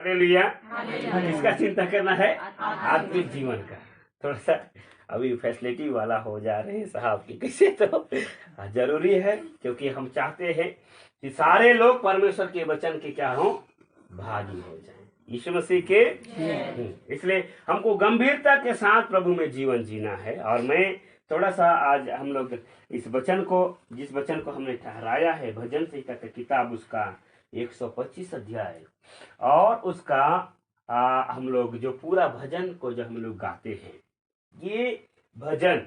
Hallelujah. किसका चिंता करना है? आत्मिक जीवन का। थोड़ा सा अभी फैसिलिटी वाला हो जा रहे हैं साहब की कैसे, तो जरूरी है क्योंकि हम चाहते हैं कि सारे लोग परमेश्वर के वचन के क्या हो, भागी हो जाएं, यीशु मसीह के। इसलिए हमको गंभीरता के साथ प्रभु में जीवन जीना है। और मैं थोड़ा सा आज हम लोग इस वचन को, जिस वचन को हमने ठहराया है भजन संहिता की किताब, उसका 125 अध्याय और उसका हम लोग जो पूरा भजन को जो हम लोग गाते हैं, ये भजन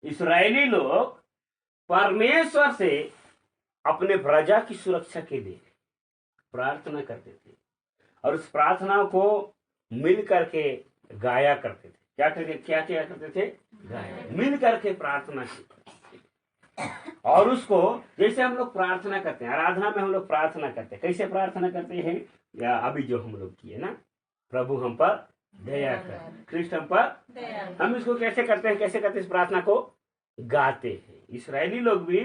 इस्राएली लोग परमेश्वर से अपने प्रजा की सुरक्षा के लिए प्रार्थना करते थे और उस प्रार्थना को मिल करके गाया करते थे। क्या करते थे? गाया, मिल करके प्रार्थना की। और उसको जैसे हम लोग प्रार्थना करते हैं, आराधना में हम लोग प्रार्थना करते हैं, कैसे प्रार्थना करते हैं? या अभी जो हम लोग किए ना, प्रभु हम पर दया कर, कृष्ण हम पर, हम इसको कैसे करते हैं? कैसे करते हैं? इस प्रार्थना को गाते हैं। इस्राएली लोग भी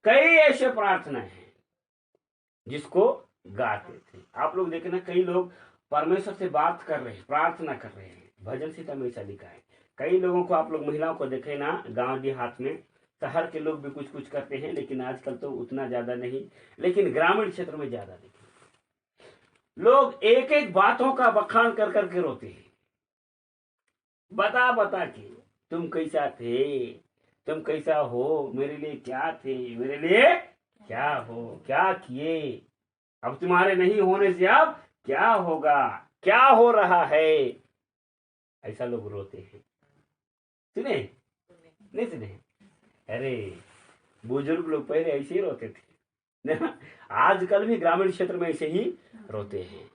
कई ऐसे प्रार्थना है जिसको गाते थे। आप लोग देखना, कई लोग परमेश्वर से बात कर रहे हैं, प्रार्थना कर रहे हैं। भजन संहिता में ऐसा लिखा है। कई लोगों को आप लोग महिलाओं को देखे ना, गांव देहात में, शहर के लोग भी कुछ कुछ करते हैं, लेकिन आजकल तो उतना ज्यादा नहीं, लेकिन ग्रामीण क्षेत्र में ज्यादा देखे लोग एक एक बातों का बखान कर करके रोते हैं, बता बता के, तुम कैसा थे, तुम कैसा हो, मेरे लिए क्या थे, मेरे लिए क्या हो, क्या किए, अब तुम्हारे नहीं होने से अब क्या होगा, क्या हो रहा है, ऐसा लोग रोते हैं। सुने नहीं सुने? अरे बुजुर्ग लोग पहले ऐसे ही रोते थे, आजकल भी ग्रामीण क्षेत्र में ऐसे ही रोते हैं।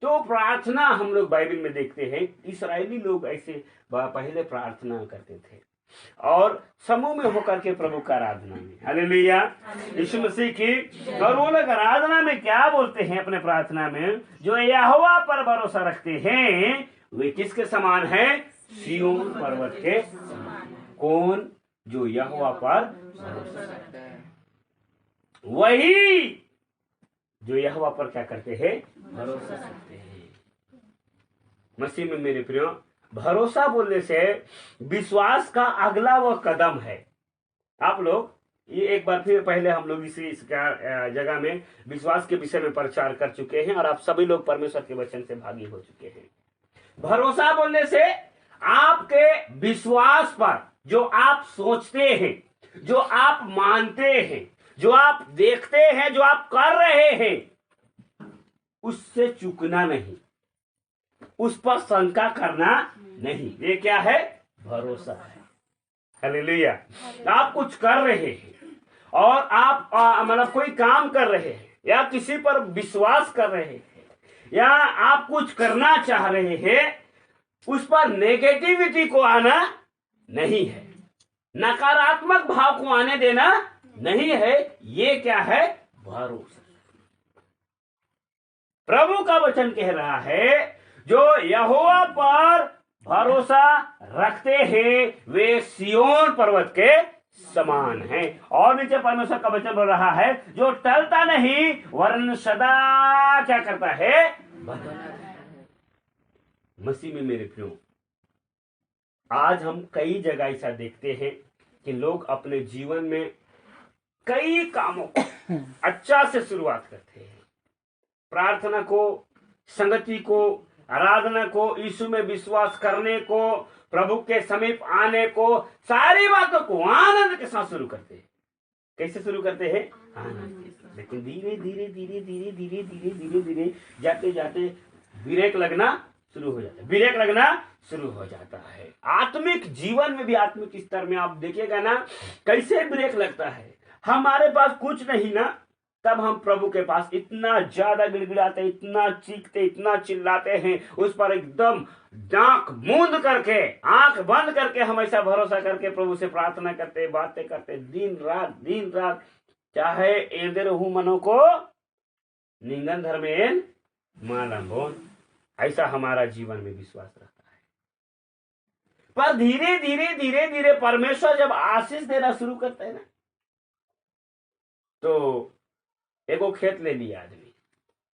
तो प्रार्थना हम लोग बाइबल में देखते हैं, इस्राएली लोग ऐसे पहले प्रार्थना करते थे और समूह में होकर के प्रभु का आराधना में, हालेलुया, यीशु मसीह की। और वो लोग आराधना में क्या बोलते हैं अपने प्रार्थना में? जो यहोवा पर भरोसा रखते हैं वे किसके समान है? सिय्योन पर्वत के समान। कौन? जो यहोवा पर भरोसा रखते हैं, वही जो यहोवा पर क्या करते हैं? भरोसा रखते हैं। मसीह में मेरे प्रियो, भरोसा बोलने से विश्वास का अगला वो कदम है। आप लोग ये एक बार फिर पहले हम लोग इस जगह में विश्वास के विषय में प्रचार कर चुके हैं और आप सभी लोग परमेश्वर के वचन से भागी हो चुके हैं। भरोसा बोलने से आपके विश्वास पर, जो आप सोचते हैं, जो आप मानते हैं, जो आप देखते हैं, जो आप कर रहे हैं, उससे चूकना नहीं, उस पर शंका करना नहीं। ये क्या है? भरोसा है। हालेलुया। आप कुछ कर रहे हैं और आप मतलब कोई काम कर रहे हैं या किसी पर विश्वास कर रहे हैं या आप कुछ करना चाह रहे हैं, उस पर नेगेटिविटी को आना नहीं है, नकारात्मक भाव को आने देना नहीं है। ये क्या है? भरोसा। प्रभु का वचन कह रहा है, जो यहोवा पर भरोसा रखते हैं वे सिय्योन पर्वत के समान हैं। और नीचे परमेश्वर का वचन बोल रहा है, जो टलता नहीं वरन सदा क्या करता है? मसीह में मेरे प्रियो, आज हम कई जगह ऐसा देखते हैं कि लोग अपने जीवन में कई कामों को अच्छा से शुरुआत करते हैं, प्रार्थना को, संगति को, आराधना को, यीशु में विश्वास करने को, प्रभु के समीप आने को, सारी बातों को आनंद के साथ शुरू करते हैं। कैसे शुरू करते हैं? आनंद के साथ। लेकिन धीरे धीरे धीरे धीरे धीरे धीरे धीरे धीरे जाते जाते ब्रेक लगना शुरू हो जाता है, ब्रेक लगना शुरू हो जाता है। आत्मिक जीवन में भी, आत्मिक स्तर में आप देखिएगा ना, कैसे ब्रेक लगता है। हमारे पास कुछ नहीं ना, तब हम प्रभु के पास इतना ज्यादा गिड़गिड़ाते, इतना चीखते, इतना चिल्लाते हैं, उस पर एकदम आंख मूंद करके, आंख बंद करके हम ऐसा भरोसा करके प्रभु से प्रार्थना करते, बातें करते, दिन रात, चाहे एदे रहू मनो को निंगन धर्मेन मालंबोन, ऐसा हमारा जीवन में विश्वास रहता है। पर धीरे धीरे धीरे धीरे परमेश्वर जब आशीष देना शुरू करते हैं ना, तो एगो खेत ले लिया आदमी,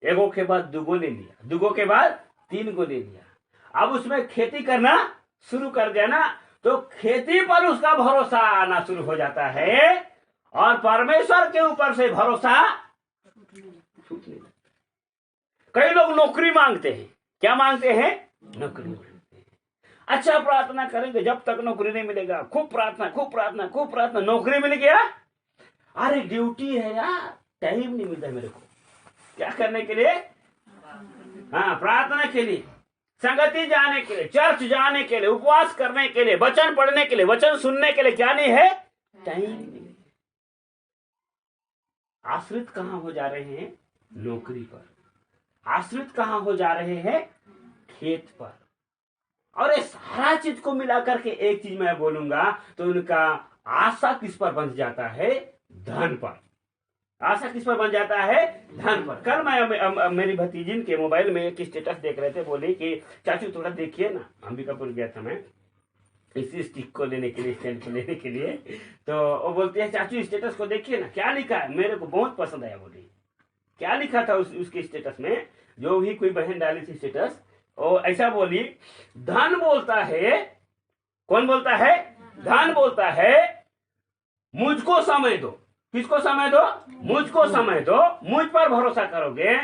एगो के बाद दुगो ले लिया, दुगो के बाद 3 गो ले लिया। अब उसमें खेती करना शुरू कर दिया ना, तो खेती पर उसका भरोसा आना शुरू हो जाता है और परमेश्वर के ऊपर से भरोसा छूटने लगता है। कई लोग नौकरी मांगते हैं। क्या मांगते हैं? नौकरी मांगते हैं। अच्छा प्रार्थना करेंगे जब तक नौकरी नहीं मिलेगा, खूब प्रार्थना खूब प्रार्थना खूब प्रार्थना, नौकरी मिल गया, अरे ड्यूटी है यार, टाइम नहीं मिलता मेरे को क्या करने के लिए? हाँ, प्रार्थना के लिए, संगति जाने के लिए, चर्च जाने के लिए, उपवास करने के लिए, वचन पढ़ने के लिए, वचन सुनने के लिए क्या नहीं है? टाइम नहीं। आश्रित कहां हो जा रहे हैं? नौकरी पर। आश्रित कहां हो जा रहे हैं? खेत पर। और ये सारा चीज को मिलाकर के एक चीज मैं बोलूंगा तो उनका आशा किस पर बन जाता है? धन पर। आशा किस पर बन जाता है? धन पर। कल मैं मेरी भतीजिन के मोबाइल में एक स्टेटस देख रहे थे, बोली कि चाचू थोड़ा देखिए ना, अंबिकापुर गया था मैं इसी स्टिक को लेने के लिए, स्टैंड को लेने के लिए, तो वो बोलती है चाचू स्टेटस को देखिए ना, क्या लिखा है, मेरे को बहुत पसंद आया। बोली क्या लिखा था उसके स्टेटस में, जो भी कोई बहन डाली थी स्टेटस, वो ऐसा बोली, धन बोलता है, कौन बोलता है? धन बोलता है मुझको समय दो। किसको समय दो? मुझको समय दो, मुझ पर भरोसा करोगे,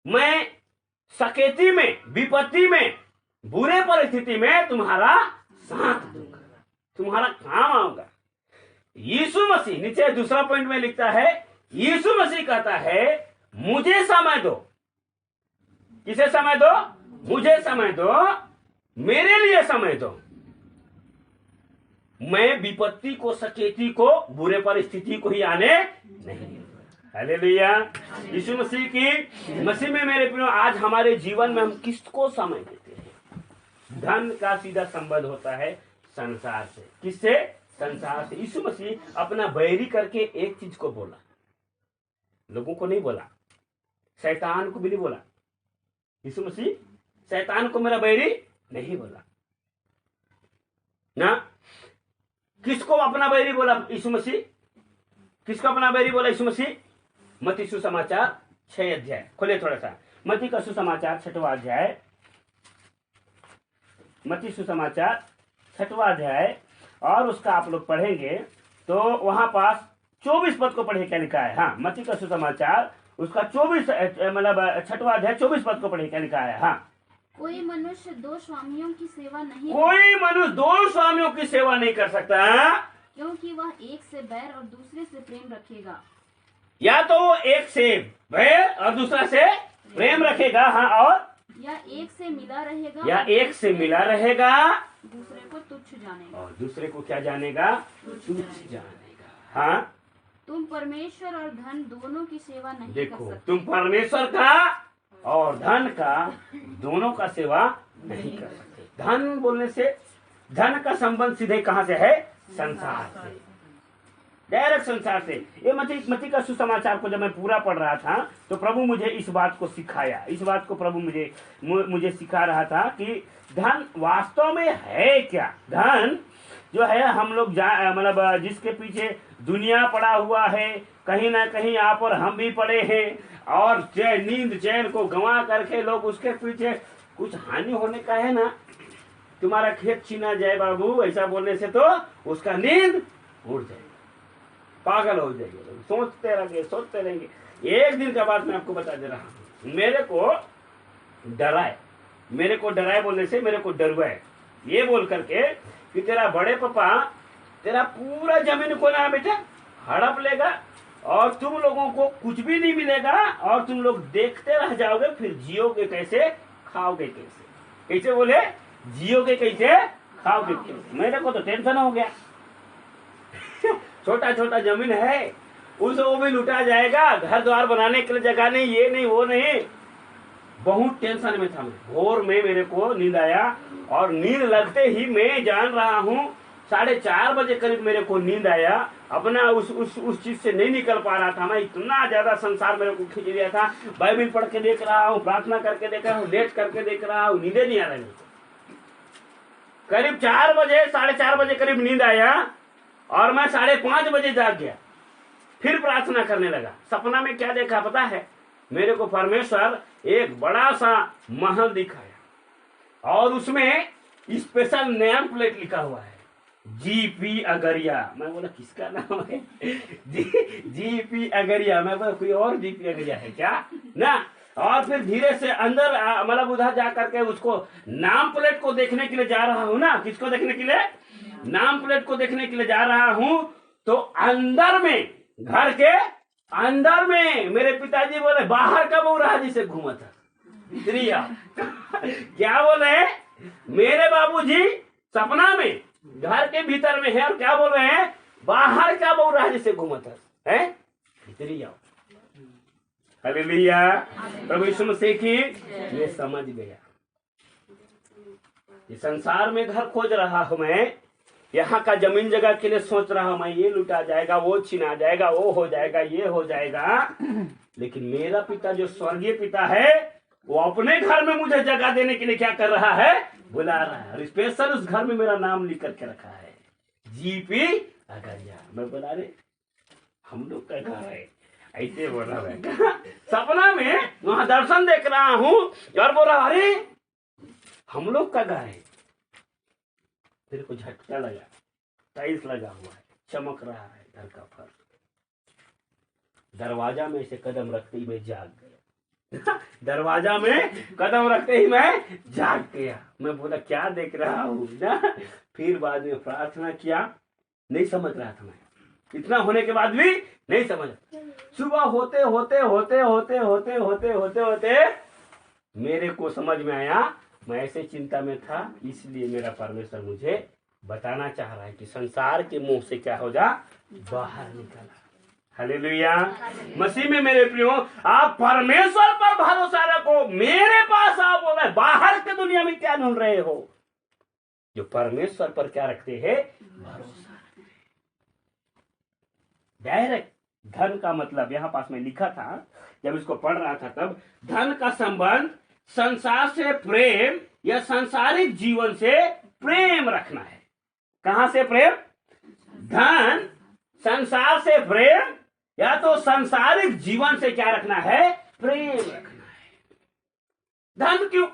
मैं सकेती में, विपत्ति में, बुरे परिस्थिति में तुम्हारा साथ दूंगा, तुम्हारा काम आऊंगा। यीशु मसीह, नीचे दूसरा पॉइंट में लिखता है, यीशु मसीह कहता है मुझे समय दो। किसे समय दो? मुझे समय दो, मेरे लिए समय दो। मैं विपत्ति को, सकेती को, बुरे परिस्थिति को ही आने नहीं। हालेलुया। यीशु मसीह की मसीह में मेरे प्रियो, आज हमारे जीवन में हम किसको समय देते हैं? धन का सीधा संबंध होता है संसार से। किससे? संसार से। यीशु मसीह अपना बैरी करके एक चीज को बोला, लोगों को नहीं बोला, शैतान को भी नहीं बोला। यीशु मसीह शैतान को मेरा बैरी नहीं बोला ना। किसको अपना बैरी बोला यीशु मसीह? किसको अपना बैरी बोला यीशु मसीह? मत्ती सुसमाचार 6 अध्याय खोले थोड़ा सा, मत्ती का सुसमाचार 6वां अध्याय, मत्ती सुसमाचार 6वां अध्याय, और उसका आप लोग पढ़ेंगे तो वहां पास 24 पद को पढ़े, क्या लिखा है? हाँ, मत्ती का सुसमाचार उसका 24 मतलब 6वां अध्याय 24 पद को पढ़े, क्या लिखा है? हाँ, कोई मनुष्य 2 स्वामियों की सेवा नहीं, कोई मनुष्य 2 स्वामियों की सेवा नहीं कर सकता, क्योंकि वह एक से बैर और दूसरे से प्रेम रखेगा। या तो वो एक से बैर और दूसरा से प्रेम रखेगा, हाँ, और या एक से मिला रहेगा, या एक से मिला रहेगा, दूसरे को तुच्छ जानेगा, और दूसरे को क्या जानेगा? तुच्छ जानेगा। हाँ, तुम परमेश्वर और धन दोनों की सेवा नहीं देखो, कर सकते। तुम परमेश्वर का और धन का दोनों का सेवा नहीं कर सकते। धन बोलने से, धन का संबंध सीधे कहां से है? संसार से, डायरेक्ट संसार से। ये मत्ती का सुसमाचार को जब मैं पूरा पढ़ रहा था तो प्रभु मुझे इस बात को सिखाया, इस बात को प्रभु मुझे सिखा रहा था कि धन वास्तव में है क्या। धन जो है हम लोग मतलब जिसके पीछे दुनिया पड़ा हुआ है, कहीं ना कहीं यहाँ पर हम भी पड़े हैं, और नींद चैन को गंवा करके लोग उसके पीछे, कुछ हानि होने का है ना, तुम्हारा खेत छीना जाए बाबू, ऐसा बोलने से तो उसका नींद उड़ जाएगा, पागल हो जाएंगे, सोचते रहेंगे। एक दिन का बात मैं आपको बता दे रहा हूँ, मेरे को डराए बोलने से मेरे को डरवाए, ये बोल करके कि तेरा बड़े पापा तेरा पूरा जमीन को ना बेटा हड़प लेगा और तुम लोगों को कुछ भी नहीं मिलेगा और तुम लोग देखते रह जाओगे, फिर जियोगे कैसे, खाओगे कैसे? कैसे बोले? जियोगे कैसे, खाओगे कैसे? मेरे को तो टेंशन हो गया छोटा छोटा जमीन है, उसे वो भी लुटा जाएगा, घर द्वार बनाने के लिए जगह नहीं, ये नहीं वो नहीं, बहुत टेंशन में था मैं। भोर में मेरे को नींद आया और नींद लगते ही मैं जान रहा हूँ 4:30 बजे करीब मेरे को नींद आया। अपना उस चीज से नहीं निकल पा रहा था मैं, इतना ज्यादा संसार मेरे को खींच लिया था। बाइबल पढ़ के देख रहा हूँ, प्रार्थना करके देख रहा हूँ, लेट करके देख रहा हूँ, नींदे नहीं आ रही। करीब 4 बजे 4:30 बजे करीब नींद आया और मैं 5:30 बजे जाग गया, फिर प्रार्थना करने लगा। सपना में क्या देखा पता है? मेरे को परमेश्वर एक बड़ा सा महल दिखाया और उसमें स्पेशल नेम प्लेट लिखा हुआ है, जीपी अगरिया। मैं बोला किसका नाम है? जीपी अगरिया। मैं बोला कोई और जीपी अगरिया है क्या ना। और फिर धीरे से अंदर मतलब उधर जा करके उसको नाम प्लेट को देखने के लिए जा रहा हूँ ना। किसको देखने के लिए? नाम प्लेट को देखने के लिए जा रहा हूँ। तो अंदर में, घर के अंदर में मेरे पिताजी बोले बाहर का बहू राजी से घूमा था। क्या बोले? मेरे बाबूजी सपना में घर के भीतर में है और क्या बोल रहे हैं? बाहर का बहू राजी से घूमा था है। भीतरी आओ। हालेलुया। प्रभु यीशु मसीह की। ये समझ गया। ये संसार में घर खोज रहा हूं मैं, यहाँ का जमीन जगह के लिए सोच रहा हूं मैं, ये लुटा जाएगा, वो छीना जाएगा, वो हो जाएगा, ये हो जाएगा। लेकिन मेरा पिता जो स्वर्गीय पिता है वो अपने घर में मुझे जगह देने के लिए क्या कर रहा है? बुला रहा है। और स्पेशल उस घर में मेरा नाम लिख करके रखा है, जीपी अगरिया। मैं बोला रे हम लोग का घर है, ऐसे बोल रहा है। सपना में वहां दर्शन देख रहा हूं और बोला अरे हम लोग का घर है। फिर को झटका लगा, टाइल्स लगा हुआ है, चमक रहा है घर का फर्श। दरवाजा में से कदम रखते ही मैं जाग गया। दरवाजा में कदम रखते ही मैं जाग गया। मैं बोला क्या देख रहा हूँ ना। फिर बाद में प्रार्थना किया, नहीं समझ रहा था मैं, इतना होने के बाद भी नहीं समझ। सुबह होते होते होते होते होते होते होते होते मेरे को समझ में आया, मैं ऐसे चिंता में था, इसलिए मेरा परमेश्वर मुझे बताना चाह रहा है कि संसार के मुंह से क्या हो जा, बाहर निकला। हालेलुया। मसीह में मेरे प्रियो, आप परमेश्वर पर भरोसा रखो। मेरे पास आप बोले बाहर के दुनिया में क्या ढूंढ रहे हो? जो परमेश्वर पर क्या रखते हैं? भरोसा। डायरेक्ट धन का मतलब यहां पास में लिखा था, जब इसको पढ़ रहा था तब, धन का संबंध संसार से प्रेम या सांसारिक जीवन से प्रेम रखना है। कहां से प्रेम? धन, संसार से प्रेम या तो सांसारिक जीवन से क्या रखना है? प्रेम रखना है। धन क्यों?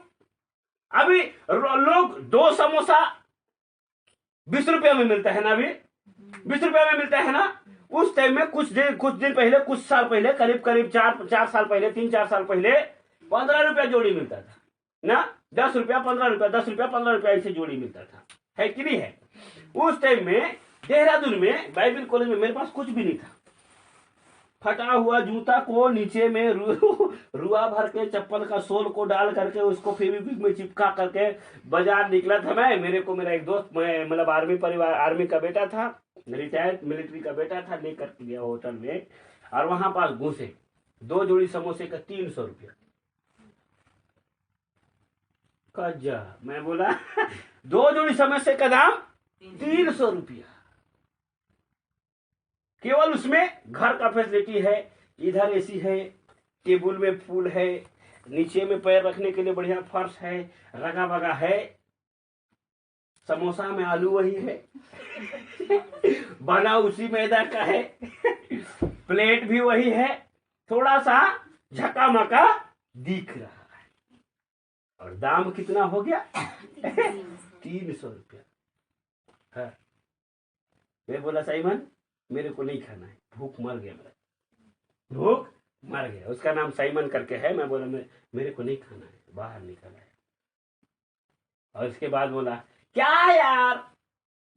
अभी लोग 2 समोसा 20 रुपया में मिलता है ना, अभी 20 रुपया में मिलता है ना। उस टाइम में कुछ दिन पहले, कुछ साल पहले, करीब 4 साल पहले, 3-4 साल पहले 15 रुपया जोड़ी मिलता था ना। 10 रुपया 15 रुपया, 10 रुपया 15 रुपया ऐसे जोड़ी मिलता था, है कि नहीं है? उस टाइम में देहरादून में बाइबल कॉलेज में मेरे पास कुछ भी नहीं था। फटा हुआ जूता को नीचे में रुआ भर के चप्पल का सोल को डाल करके उसको फेविक्विक में चिपका करके बाजार निकला था मैं। मेरे को मेरा एक दोस्त, मैं मतलब आर्मी का बेटा था, रिटायर्ड मिलिट्री का बेटा था, लेकर गया होटल में और वहां पास घुसे। 2 जोड़ी समोसे का 300 रुपया। कजा मैं बोला 2 जोड़ी समोसे का दाम 300 रुपया। केवल उसमें घर का फैसिलिटी है, इधर एसी है, टेबल में फूल है, नीचे में पैर रखने के लिए बढ़िया फर्श है, रगा बगा है, समोसा में आलू वही है, बना उसी मैदा का है, प्लेट भी वही है, थोड़ा सा झका मका दिख रहा है। और दाम कितना हो गया? 300 रुपया। मैं बोला साइमन मेरे को नहीं खाना है, भूख मर गया, मेरा भूख मर गया। उसका नाम साइमन करके है। मैं बोला मेरे को नहीं खाना है, बाहर निकला है। और इसके बाद बोला क्या यार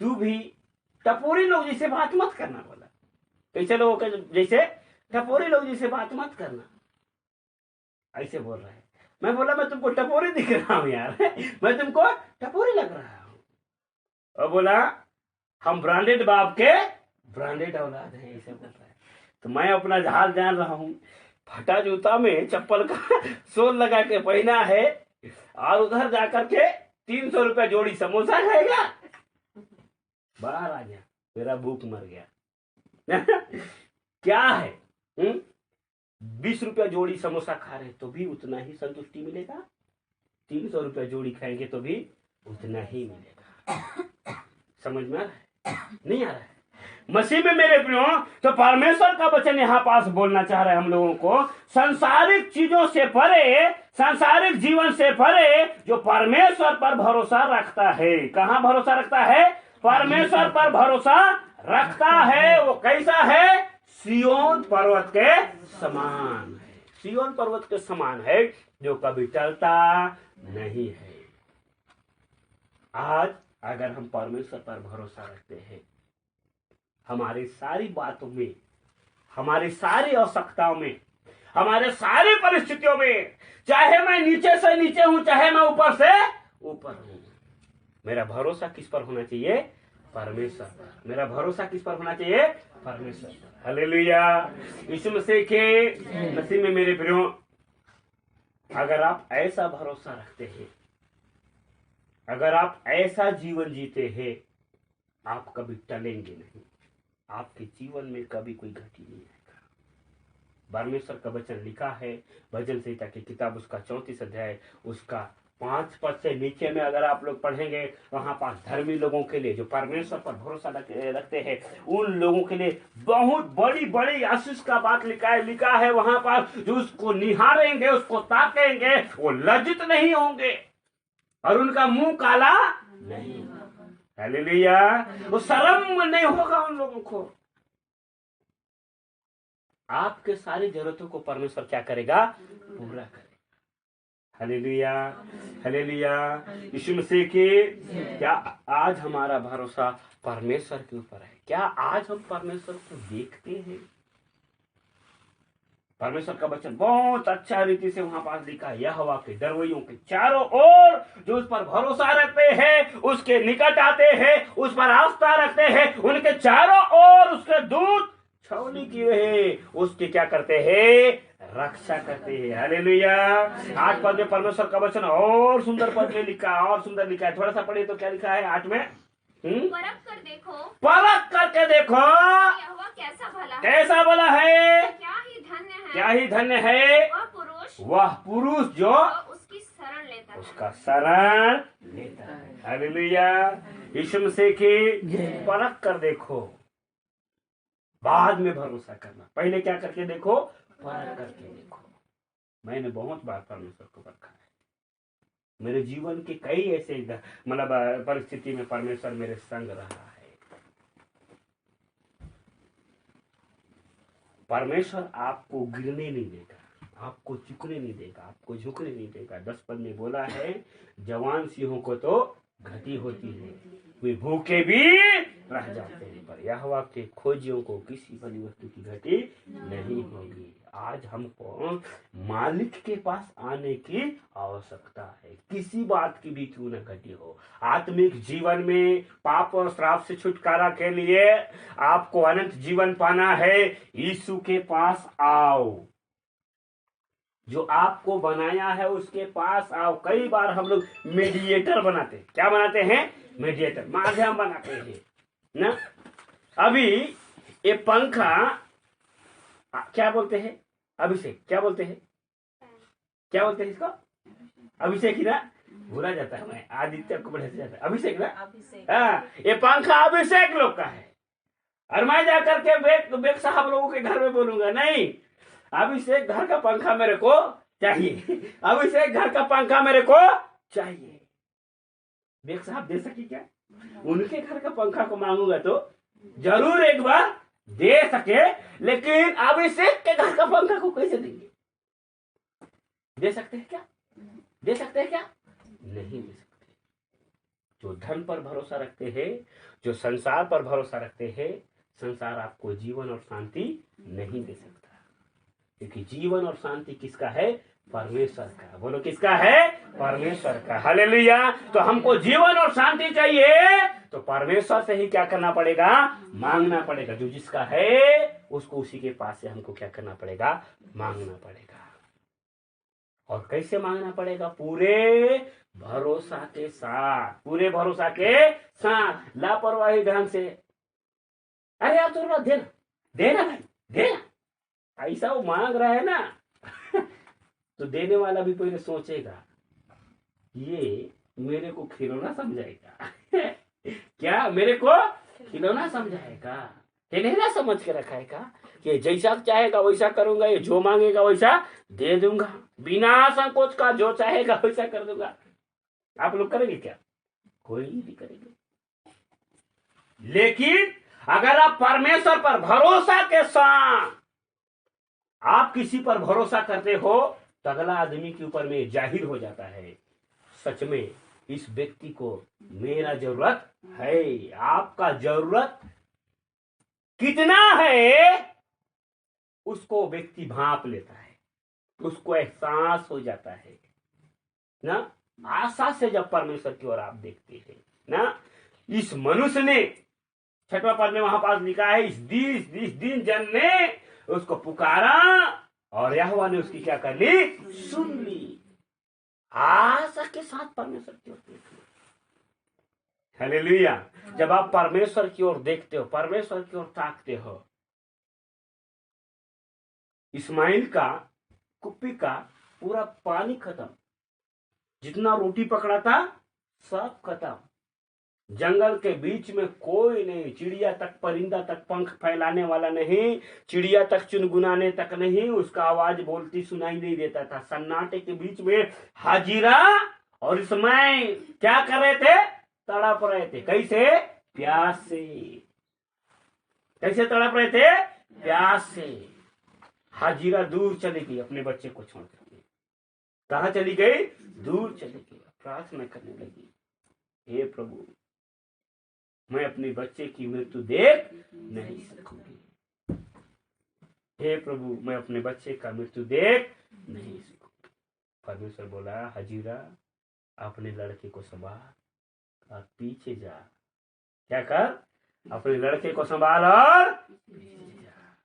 तू भी टपोरी लोग जैसे बात मत करना। बोला कैसे लोगों के जैसे? टपोरी लोग जैसे बात मत करना, ऐसे बोल रहा है। मैं बोला मैं तुमको टपोरी दिख रहा हूं यार? मैं तुमको टपोरी लग रहा हूं? और बोला हम ब्रांडेड बाप के ब्रांडेड औलाद है, ऐसे बोल रहा है। तो मैं अपना हाल जान रहा हूँ, फटा जूता में चप्पल का सोल लगा के पहना है और उधर जाकर के 300 रुपया जोड़ी समोसा खाएगा। बाहर आ गया, मेरा भूख मर गया। क्या है? 20 रुपया जोड़ी समोसा खा रहे तो भी उतना ही संतुष्टि मिलेगा, 300 रुपया जोड़ी खाएंगे तो भी उतना ही मिलेगा। समझ में आ रहा है? नहीं आ रहा है? मसीह में मेरे प्रियो, तो परमेश्वर का वचन यहाँ पास बोलना चाह रहे हैं हम लोगों को, सांसारिक चीजों से परे, सांसारिक जीवन से परे जो परमेश्वर पर भरोसा रखता है। कहाँ भरोसा रखता है? परमेश्वर पर भरोसा रखता है। वो कैसा है? सिय्योन पर्वत के समान है। सिय्योन पर्वत के समान है जो कभी टलता नहीं है। आज अगर हम परमेश्वर पर भरोसा रखते हैं, हमारी सारी बातों में, हमारी सारी आवश्यकताओं में, हमारे सारी परिस्थितियों में, चाहे मैं नीचे से नीचे हूं, चाहे मैं ऊपर से ऊपर हूं, मेरा भरोसा किस पर होना चाहिए? परमेश्वर पर। मेरा भरोसा किस पर होना चाहिए? परमेश्वर पर। हालेलुया। यीशु मसीह के मसीह में मेरे प्रियो, अगर आप ऐसा भरोसा रखते हैं, अगर आप ऐसा जीवन जीते हैं, आप कभी टलेंगे नहीं। आपके जीवन में कभी कोई गति नहीं आएगा। परमेश्वर का वचन लिखा है भजन संहिता की किताब उसका 34 अध्याय उसका 5 पद से नीचे में अगर आप लोग पढ़ेंगे, वहां पास धर्मी लोगों के लिए जो परमेश्वर पर भरोसा रखते हैं, उन लोगों के लिए बहुत बड़ी बड़ी आशीष का बात लिखा है वहां पास, जो उसको निहारेंगे, उसको ताकेंगे, वो लज्जित नहीं होंगे और उनका मुंह काला नहीं होगा। हालेलुया। वो शर्म नहीं होगा उन लोगों को। आपके सारी जरूरतों को परमेश्वर क्या करेगा? पूरा करेगा। Hallelujah, hallelujah. यीशु मसीह के क्या आज हमारा भरोसा परमेश्वर के ऊपर है? क्या आज हम परमेश्वर को देखते हैं? परमेश्वर का वचन बहुत अच्छा रीति से वहां पास लिखा है, यहोवा के डरवैयों के चारों ओर जो उस पर भरोसा रखते हैं, उसके निकट आते हैं, उस पर आस्था रखते हैं, उनके चारों ओर उसके दूत छावनी किए हैं, उसके क्या करते हैं? रक्षा करते हैं। हालेलुया। 8 पद में परमेश्वर का वचन और सुंदर पद में लिखा, और सुंदर लिखा है। थोड़ा सा पढ़िए तो क्या लिखा है 8 में? परख कर देखो, परख करके देखो यहोवा कैसा भला है, कैसा भला है, क्या ही धन्य है, क्या ही धन्य है वह पुरुष जो उसकी शरण लेता है। उसका शरण लेता है। हालेलुया। यीशु मसीह की परख कर देखो, बाद में भरोसा करना। पहले क्या करके देखो? परख करके देखो। मैंने बहुत बार परमेश्वर को परखा है। मेरे जीवन के कई ऐसे मतलब परिस्थिति में परमेश्वर मेरे संग रहा है। परमेश्वर आपको गिरने नहीं देगा, आपको झुकने नहीं देगा, आपको झुकने नहीं देगा। 10 पद में बोला है, जवान सिंहों को तो घटी होती है, वे भूखे भी रह जाते हैं, पर यहोवा के खोजियों को किसी बड़ी वस्तु की घटी नहीं होगी। आज हमको मालिक के पास आने की आवश्यकता है, किसी बात की भी क्यों न घटी हो। आत्मिक जीवन में पाप और श्राप से छुटकारा के लिए आपको अनंत जीवन पाना है, यीशु के पास आओ। जो आपको बनाया है उसके पास आओ। कई बार हम लोग मीडिएटर बनाते हैं। क्या बनाते हैं? मीडिएटर, माध्यम बनाते हैं ना। अभी ये पंखा क्या बोलते हैं? अभिषेक। क्या बोलते हैं? क्या बोलते हैं इसको? अभिषेक ही ना, भूला जाता है मैं, आदित्य को बढ़े जाता है। अभिषेक ना, हाँ, ये पंखा अभिषेक लोग का है। और मैं जाकर के बेग साहब लोगों के घर में बोलूंगा, नहीं, अभिषेक घर का पंखा मेरे को चाहिए, अभिषेक घर का पंखा मेरे को चाहिए। बेग साहब दे सके क्या? उनके घर का पंखा को मांगूंगा तो जरूर एक बार दे सके, लेकिन अभिषेक के घर का पंखा को कैसे देंगे? दे सकते हैं क्या? दे सकते हैं क्या? नहीं दे सकते। जो धन पर भरोसा रखते हैं, जो संसार पर भरोसा रखते हैं, संसार आपको जीवन और शांति नहीं दे सकता, क्योंकि जीवन और शांति किसका है? परमेश्वर का। बोलो किसका है? परमेश्वर का। हालेलुया। तो हमको जीवन और शांति चाहिए तो परमेश्वर से ही क्या करना पड़ेगा? मांगना पड़ेगा। जो जिसका है उसको उसी के पास से हमको क्या करना पड़ेगा? मांगना पड़ेगा। और कैसे मांगना पड़ेगा? पूरे भरोसा के साथ, पूरे भरोसा के साथ, लापरवाही ढंग से अरे यार थोड़ा देना देना भाई देना, ऐसा वो मांग रहा है ना तो देने वाला भी पहले सोचेगा ये मेरे को खिलौना समझाएगा क्या मेरे को खिलौना समझाएगा? ये नहीं ना समझ के रखा है का कि जैसा चाहेगा वैसा करूंगा, ये जो मांगेगा वैसा दे दूंगा, बिना संकोच का जो चाहेगा वैसा कर दूंगा। आप लोग करेंगे क्या? कोई नहीं करेंगे। लेकिन अगर आप परमेश्वर पर भरोसा के साथ आप किसी पर भरोसा करते हो तो अगला आदमी के ऊपर में जाहिर हो जाता है, सच में इस व्यक्ति को मेरा जरूरत है। आपका जरूरत कितना है उसको व्यक्ति भांप लेता है, उसको एहसास हो जाता है ना। आशा से जब परमेश्वर की ओर आप देखते हैं ना, इस मनुष्य ने 6वां पद में वहां पास लिखा है, इस दिन जन ने उसको पुकारा और यहोवा ने उसकी क्या कर ली? सुन ली। आशा के साथ परमेश्वर की ओर देखते। हालेलुया। जब आप परमेश्वर की ओर देखते हो, परमेश्वर की ओर ताकते हो, इस्माइल का कुप्पी का पूरा पानी खत्म, जितना रोटी पकड़ा था सब खत्म, जंगल के बीच में कोई नहीं, चिड़िया तक, परिंदा तक पंख फैलाने वाला नहीं, चिड़िया तक चुनगुनाने तक नहीं, उसका आवाज बोलती सुनाई नहीं देता था। सन्नाटे के बीच में हाजिरा और इस्माइल क्या कर रहे थे? तड़प रहे थे। कैसे? प्यास से। कैसे तड़प रहे थे? प्यास से। हाजिरा दूर चली गई अपने बच्चे को छोड़ करके। कहां चली गई? दूर चली गई। प्रार्थना करने लगी, हे प्रभु मैं अपने बच्चे की मृत्यु देख नहीं सकूंगी, हे प्रभु मैं अपने बच्चे का मृत्यु देख नहीं सकूंगी। परमेश्वर बोला, हाजिरा अपने लड़के को संभाल और पीछे जा। क्या कर? अपने लड़के को संभाल और पीछे जा।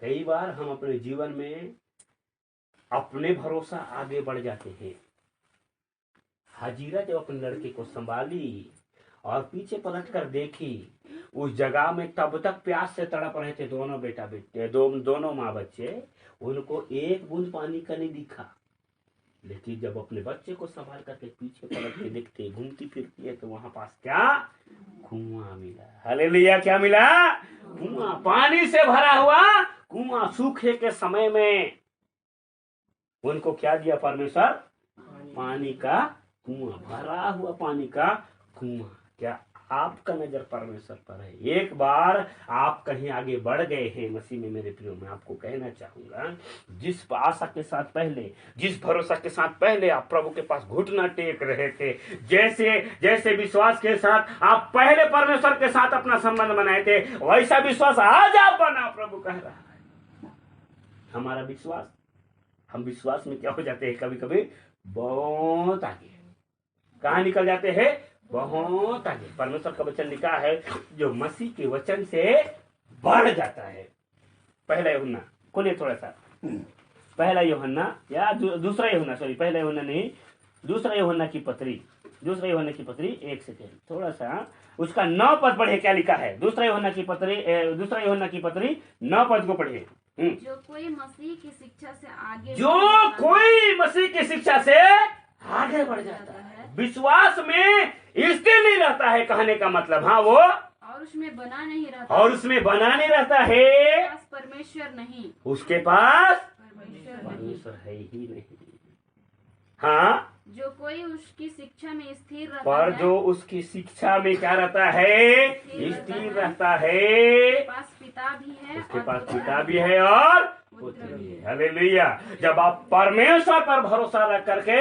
कई बार हम अपने जीवन में अपने भरोसा आगे बढ़ जाते हैं। हाजिरा जब अपने लड़के को संभाली और पीछे पलट कर देखी, उस जगह में तब तक प्यास से तड़प रहे थे दोनों बेटा बेटे, दोनों माँ बच्चे, उनको एक बूंद पानी का नहीं दिखा। लेकिन जब अपने बच्चे को संभाल करके पीछे पलट के देखते, घूमती फिरती है, तो वहां पास क्या? कुआं मिला। हालेलुया। क्या मिला? कुआं, पानी से भरा हुआ कुआं। सूखे के समय में उनको क्या दिया परमेश्वर? पानी का कुआं, भरा हुआ पानी का कुआं। क्या आपका नजर परमेश्वर पर है? एक बार आप कहीं आगे बढ़ गए हैं मसीह में, मेरे प्रियो, मैं आपको कहना चाहूंगा, जिस आशा के साथ पहले, जिस भरोसा के साथ पहले आप प्रभु के पास घुटना टेक रहे थे, जैसे विश्वास के साथ आप पहले परमेश्वर के साथ अपना संबंध बनाए थे, वैसा विश्वास आज आप बना। प्रभु कह रहा है हमारा विश्वास, हम विश्वास में क्या हो जाते हैं कभी कभी? बहुत आगे। कहां निकल जाते हैं? बहुत आगे। परमेश्वर का वचन लिखा है जो मसीह के वचन से बढ़ जाता है। पहला यूहन्ना खोलिए थोड़ा सा, पहला यूहन्ना या दूसरा यूहन्ना, सॉरी पहला यूहन्ना नहीं, दूसरा यूहन्ना की पत्री, दूसरा यूहन्ना की पत्री 1 सेकेंड, थोड़ा सा उसका 9 पद पढ़े। क्या लिखा है? दूसरा यूहन्ना की पत्री 9 पद को पढ़िए। जो कोई मसीह की शिक्षा से आगे बढ़ जाता है, विश्वास में स्थिर नहीं रहता है, कहने का मतलब, हाँ वो और उसमें बना नहीं रहता है, परमेश्वर नहीं, उसके पास परमेश्वर है ही नहीं। हाँ, जो कोई उसकी शिक्षा में स्थिर रहता पर है, जो उसकी शिक्षा में क्या रहता है? स्थिर रहता है, उसके पास पिता भी है, उसके पास पिता भी है और पुत्र भी है। हालेलुया। जब आप परमेश्वर पर भरोसा रख करके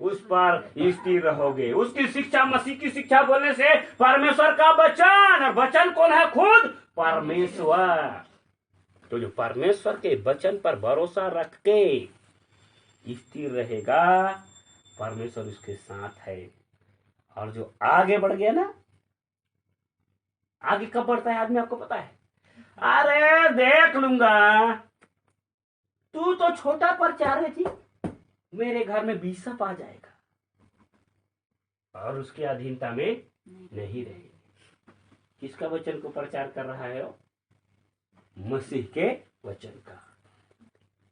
उस पर स्थिर रहोगे, उसकी शिक्षा, मसीह की शिक्षा बोलने से परमेश्वर का वचन, और वचन कौन है? खुद परमेश्वर। तो जो परमेश्वर के वचन पर भरोसा रख के स्थिर रहेगा, परमेश्वर उसके साथ है। और जो आगे बढ़ गया ना, आगे कब बढ़ता है आदमी आपको पता है? अरे देख लूंगा, तू तो छोटा प्रचार है जी, मेरे घर में 20 सप आ जाएगा, और उसकी अधीनता में नहीं रहेगी। किसका वचन को प्रचार कर रहा है? मसीह के वचन का।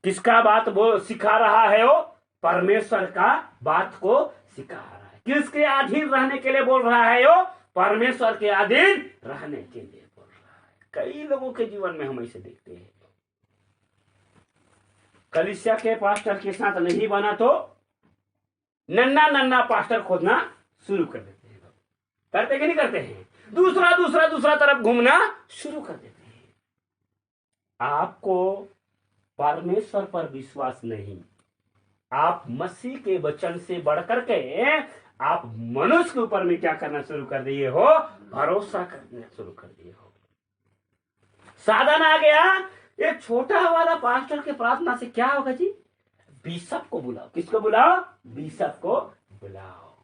किसका बात वो सिखा रहा है? वो परमेश्वर का बात को सिखा रहा है। किसके अधीन रहने के लिए बोल रहा है? वो परमेश्वर के अधीन रहने के लिए बोल रहा है। कई लोगों के जीवन में हम ऐसे देखते हैं। कलीसिया के पास्टर के साथ नहीं बना तो नन्ना नन्ना पास्टर खोदना शुरू कर देते हैं। करते कि नहीं करते हैं? दूसरा तरफ घूमना शुरू कर देते हैं। आपको परमेश्वर पर विश्वास नहीं, आप मसीह के वचन से बढ़कर के आप मनुष्य के ऊपर में क्या करना शुरू कर दिए हो? भरोसा करना शुरू कर दिए हो। साधन आ गया। ये छोटा वाला पास्टर के प्रार्थना से क्या होगा जी? बिशप को बुलाओ। किसको बुलाओ? बिशप को बुलाओ।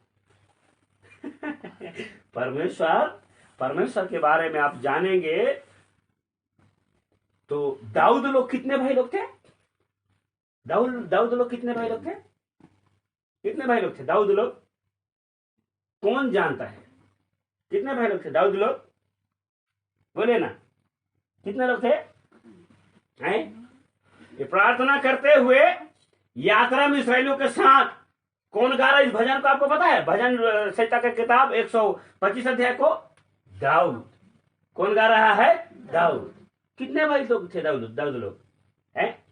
परमेश्वर के बारे में आप जानेंगे तो दाऊद लोग कितने भाई लोग थे? दाऊद लोग कितने भाई लोग थे? कितने भाई लोग थे दाऊद लोग? कौन जानता है कितने भाई लोग थे दाऊद लोग? बोले ना, कितने लोग थे? हैं? ये प्रार्थना करते हुए यात्रा में इसराइलियों के साथ कौन गा रहा है इस भजन को? आपको पता है? भजन संहिता का किताब 125 अध्याय को दाऊद। कौन गा रहा है? दाऊद। कितने भाई लोग थे दाऊद लोग? हैं?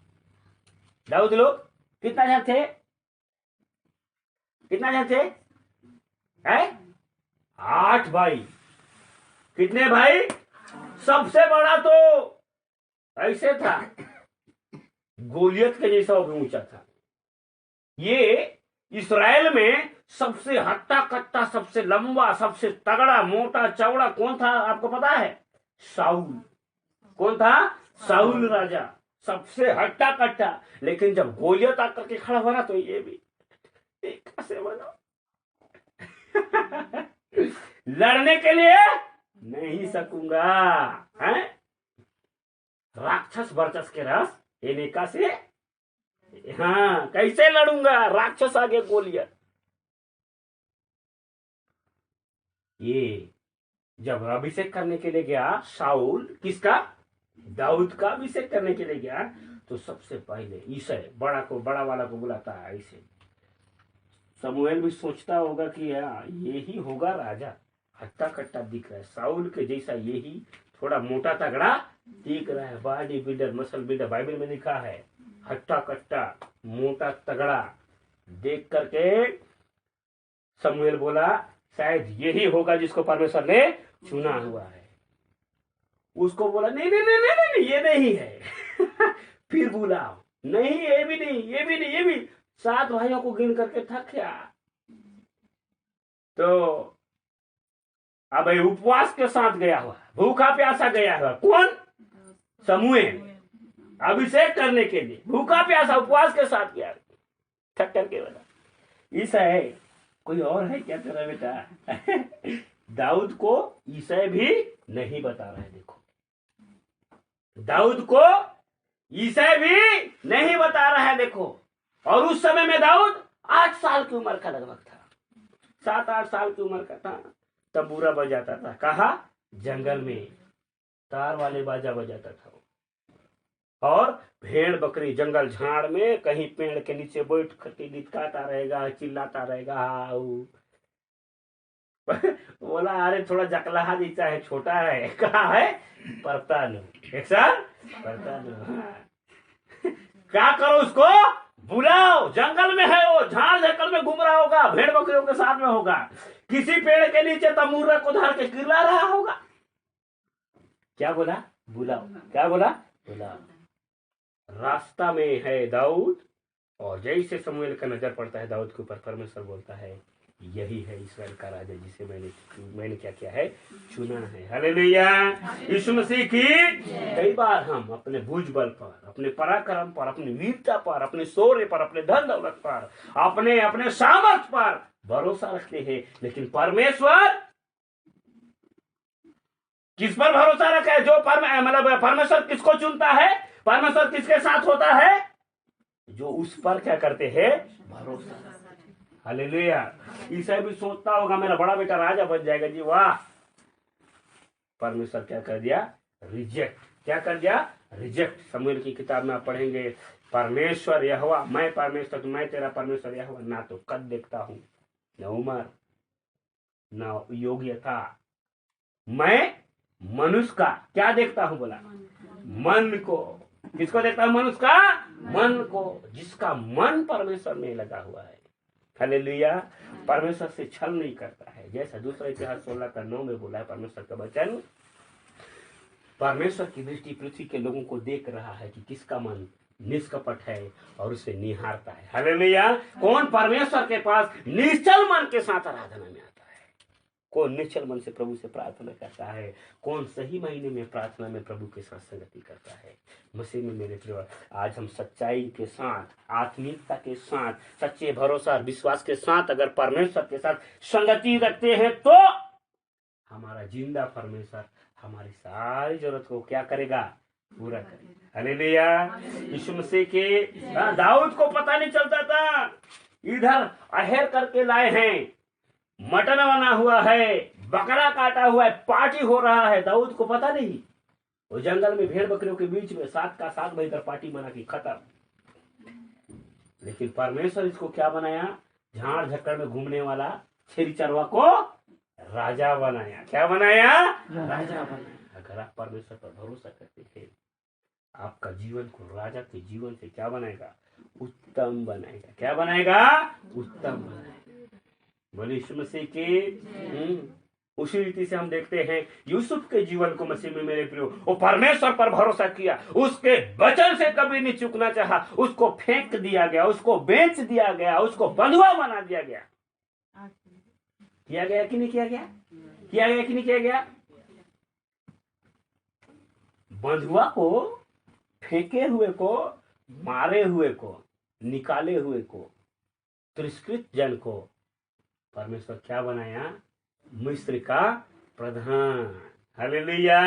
दाऊद लोग कितना जन थे? कितना जन थे? हैं? 8 भाई। कितने भाई? सबसे बड़ा तो ऐसे था, गोलियत के जैसा वो भी ऊंचा था। ये इस्राएल में सबसे हट्टा कट्टा, सबसे लंबा, सबसे तगड़ा, मोटा चौड़ा कौन था आपको पता है? शाऊल। कौन था? शाऊल राजा, सबसे हट्टा कट्टा। लेकिन जब गोलियत आकर के खड़ा बना तो ये भी कैसे बना? लड़ने के लिए नहीं सकूंगा, हैं? राक्षस वर्चस के रस एनेका से, हाँ, कैसे लड़ूंगा राक्षस आगे गोलियत। ये जब अभिषेक करने के लिए गया शाऊल, किसका? दाऊद का अभिषेक करने के लिए गया, तो सबसे पहले ईसाई बड़ा वाला को बुलाता है। ऐसे शमूएल भी सोचता होगा कि ये ही होगा राजा, हट्टा कट्टा दिख रहा है, शाऊल के जैसा ये ही थोड़ा मोटा तगड़ा दिख रहा है, body builder, muscle builder, Bible में लिखा है, हट्टा कट्टा मोटा तगड़ा देख करके शमूएल बोला शायद यही होगा जिसको परमेश्वर ने चुना हुआ है। उसको बोला नहीं ये नहीं है। फिर बुलाओ, नहीं ये भी नहीं, ये भी नहीं, ये भी। 7 भाइयों को गिन करके थक गया। तो अब उपवास के साथ गया हुआ, भूखा प्यासा गया हुआ कौन? शमूएल। अभिषेक करने के लिए भूखा प्यासा उपवास के साथ गया, थक करके बोला ईसा है, कोई और है क्या तेरा बेटा? दाऊद को ईसा भी नहीं बता रहा है। देखो, दाऊद को ईसा भी नहीं बता रहा है। देखो, और उस समय में दाऊद 8 साल की उम्र का लगभग था, 7-8 साल की उम्र का था। तंबूरा बजाता था। कहा? जंगल में तार वाले बाजा बजाता था। और भेड़ बकरी जंगल झाड़ में कहीं पेड़ के नीचे बैठ करके लिटकाता रहेगा, चिल्लाता रहेगा। बोला अरे थोड़ा जकलाहा जैसा है, छोटा है। कहा है? परता लो एक साल परता लो। क्या करो उसको? बुलाओ। जंगल में है वो, झाड़ जंगल में घूम रहा होगा, भेड़ बकरियों के साथ में होगा, किसी पेड़ के नीचे तंबूरा को धर के गिरा रहा होगा। क्या बोला? बुलाओ। क्या बोला? बुलाओ। रास्ता में है दाऊद, और जैसे शमूएल का नजर पड़ता है दाऊद के ऊपर, परमेश्वर बोलता है यही है इस्राएल का राजा जिसे मैंने क्या किया है? चुना है। हालेलुया। यीशु मसीह की। कई बार हम अपने भुजबल पर, अपने पराक्रम पर, अपनी वीरता पर, अपने शौर्य पर, अपने धन दौलत पर, अपने सामर्थ पर भरोसा रखते हैं, लेकिन परमेश्वर किस पर भरोसा रखा है? जो मतलब परमेश्वर किसको चुनता है? परमेश्वर किसके साथ होता है? जो उस पर क्या करते हैं? भरोसा। हालेलुया। ईसा भी सोचता होगा मेरा बड़ा बेटा राजा बन जाएगा जी, वाह। परमेश्वर क्या कर दिया? रिजेक्ट। क्या कर दिया? रिजेक्ट। शमूएल की किताब में आप पढ़ेंगे, परमेश्वर यहोवा, मैं परमेश्वर, मैं तेरा परमेश्वर यहोवा, ना तो कद देखता हूं, न उम्र, न योग्यता, मैं मनुष्य का क्या देखता हूं बोला, मन को। किसको देखता हूं, मनुष्य का मन को, जिसका मन परमेश्वर में लगा हुआ है। हालेलुया। परमेश्वर से छल नहीं करता है, जैसा दूसरा इतिहास 16:9 में बोला है परमेश्वर का वचन। परमेश्वर की दृष्टि पृथ्वी के लोगों को देख रहा है कि किसका मन निष्कपट है और उसे निहारता है। हालेलुया। कौन परमेश्वर के पास निश्चल मन के साथ आराधना में आता है, कौन निश्चल मन से प्रभु से प्रार्थना करता है, कौन सही महीने में प्रार्थना में प्रभु के साथ संगति करता है। मसीह में मेरे प्रिय, आज हम सच्चाई के साथ, आत्मीयता के साथ, सच्चे भरोसा और विश्वास के साथ अगर परमेश्वर के साथ संगति रखते हैं तो हमारा जिंदा परमेश्वर हमारी सारी जरूरत को क्या करेगा, पूरा करेगा। हालेलुया। यीशु मसीह के दाऊद को पता नहीं चलता था, इधर अहेर करके लाए हैं, मटन बना हुआ है, बकरा काटा हुआ है, पार्टी हो रहा है, दाऊद को पता नहीं। वो जंगल में भेड़ बकरियों के बीच में 7 का 7 बजे तक पार्टी बना की खत्म। लेकिन परमेश्वर इसको क्या बनाया, झाड़ झक्कड़ में घूमने वाला छेरी चरवा को राजा बनाया। क्या बनाया, राजा बनाया। अगर आप परमेश्वर पर भरोसा करते हैं, आपका जीवन को राजा के जीवन से क्या बनाएगा, उत्तम बनाएगा। क्या बनाएगा, उत्तम बनाएगा। बोले यीशु मसीह की। उसी रीति से हम देखते हैं यूसुफ के जीवन को मसीह में मेरे प्रियो, वो परमेश्वर पर भरोसा किया, उसके वचन से कभी नहीं चूकना चाहा। उसको फेंक दिया गया, उसको बेच दिया गया, उसको बंधुआ बना दिया गया। किया गया कि नहीं किया गया, किया गया कि नहीं किया गया। बंधुआ को, फेंके हुए को, मारे हुए को, निकाले हुए को, तिरस्कृत जन को परमेश्वर क्या बनाया, मिस्र का प्रधान। हालेलुया।